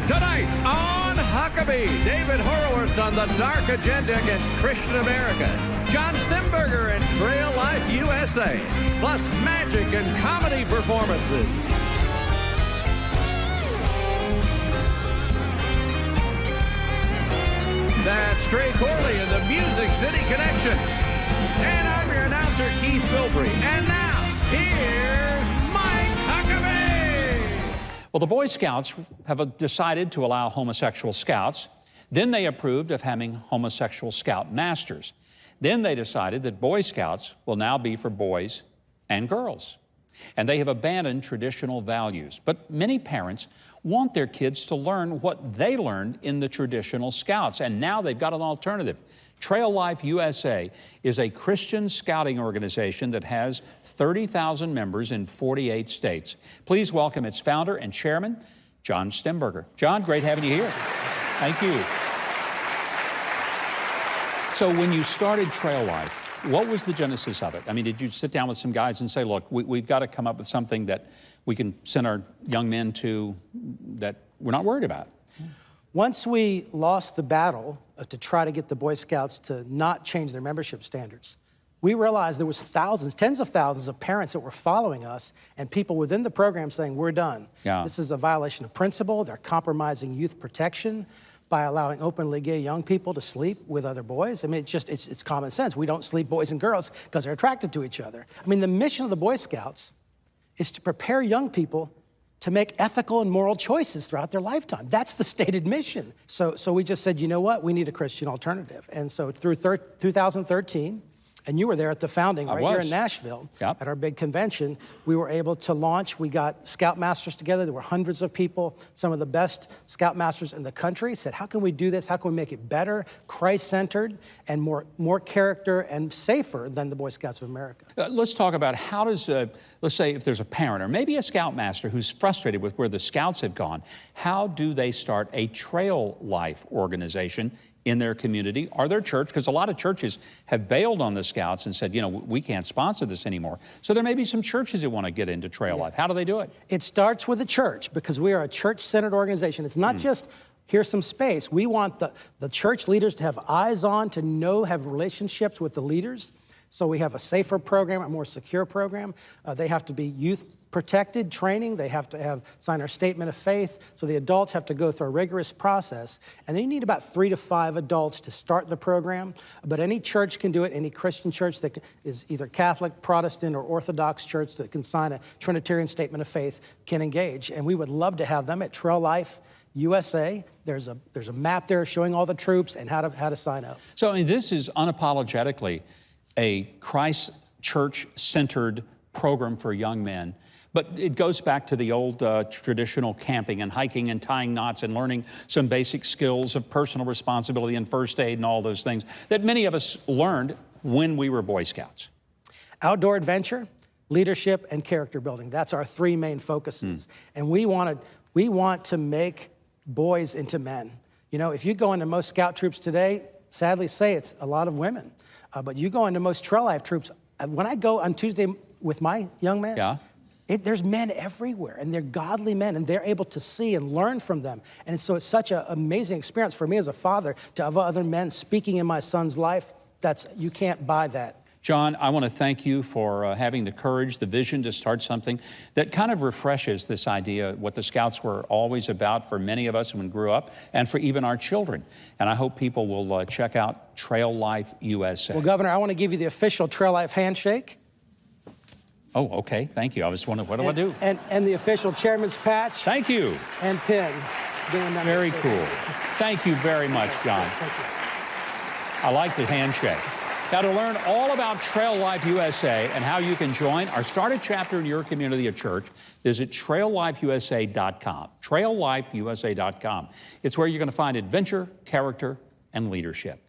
Tonight on Huckabee, David Horowitz on the dark agenda against Christian America. John Stemberger and Trail Life USA. Plus magic and comedy performances. That's Trey Corley and the Music City Connection. And I'm your announcer, Keith Bilbrey. And now, here's Mike Huckabee. Well, the Boy Scouts have decided to allow homosexual scouts. Then they approved of having homosexual scout masters. Then they decided that Boy Scouts will now be for boys and girls. And they have abandoned traditional values. But many parents want their kids to learn what they learned in the traditional scouts. And now they've got an alternative. Trail Life USA is a Christian scouting organization that has 30,000 members in 48 states. Please welcome its founder and chairman, John Stemberger. John, great having you here. Thank you. So when you started Trail Life, what was the genesis of it? I mean, did you sit down with some guys and say, look, we've got to come up with something that we can send our young men to that we're not worried about? Once we lost the battle to try to get the Boy Scouts to not change their membership standards, we realized there was thousands, tens of thousands of parents that were following us and people within the program saying, we're done. Yeah. This is a violation of principle. They're compromising youth protection by allowing openly gay young people to sleep with other boys. I mean, it's common sense. We don't sleep boys and girls because they're attracted to each other. I mean, the mission of the Boy Scouts is to prepare young people to make ethical and moral choices throughout their lifetime. That's the stated mission. So we just said, you know what? We need a Christian alternative. And so through 2013, and you were there at the founding right here in Nashville at our big convention, we were able to launch. We got Scoutmasters together. There were hundreds of people. Some of the best Scoutmasters in the country said, how can we do this? How can we make it better, Christ-centered, and more character and safer than the Boy Scouts of America? Let's talk about how does, let's say if there's a parent or maybe a Scoutmaster who's frustrated with where the Scouts have gone, how do they start a Trail Life organization in their community or their church? Because a lot of churches have bailed on the Scouts and said, you know, we can't sponsor this anymore. So there may be some churches that want to get into Trail Life. How do they do it? It starts with the church because we are a church-centered organization. It's not just, here's some space. We want the church leaders to have eyes on, to know, have relationships with the leaders. So we have a safer program, a more secure program. They have to be youth protected training. They have to sign our statement of faith. So the adults have to go through a rigorous process. And then you need about 3 to 5 adults to start the program. But any church can do it. Any Christian church that is either Catholic, Protestant, or Orthodox church that can sign a Trinitarian statement of faith can engage. And we would love to have them at Trail Life USA. There's a map there showing all the troops and how to sign up. So I mean, this is unapologetically a Christ church-centered program for young men. But it goes back to the old traditional camping and hiking and tying knots and learning some basic skills of personal responsibility and first aid and all those things that many of us learned when we were Boy Scouts. Outdoor adventure, leadership, and character building. That's our 3 main focuses. And we want to make boys into men. You know, if you go into most Scout troops today, sadly say it's a lot of women. But you go into most Trail Life troops, when I go on Tuesday with my young man, there's men everywhere, and they're godly men, and they're able to see and learn from them. And so it's such an amazing experience for me as a father to have other men speaking in my son's life. You can't buy that. John, I want to thank you for having the courage, the vision to start something that kind of refreshes this idea, what the Scouts were always about for many of us when we grew up, and for even our children. And I hope people will check out Trail Life USA. Well, Governor, I want to give you the official Trail Life handshake. Oh, okay. Thank you. I was wondering, what do I do? And the official chairman's patch. Thank you. And pin. Very cool. Thank you very much, John. Thank you. I like the handshake. Now, to learn all about Trail Life USA and how you can join or start a chapter in your community or church, visit traillifeusa.com. Traillifeusa.com. It's where you're going to find adventure, character, and leadership.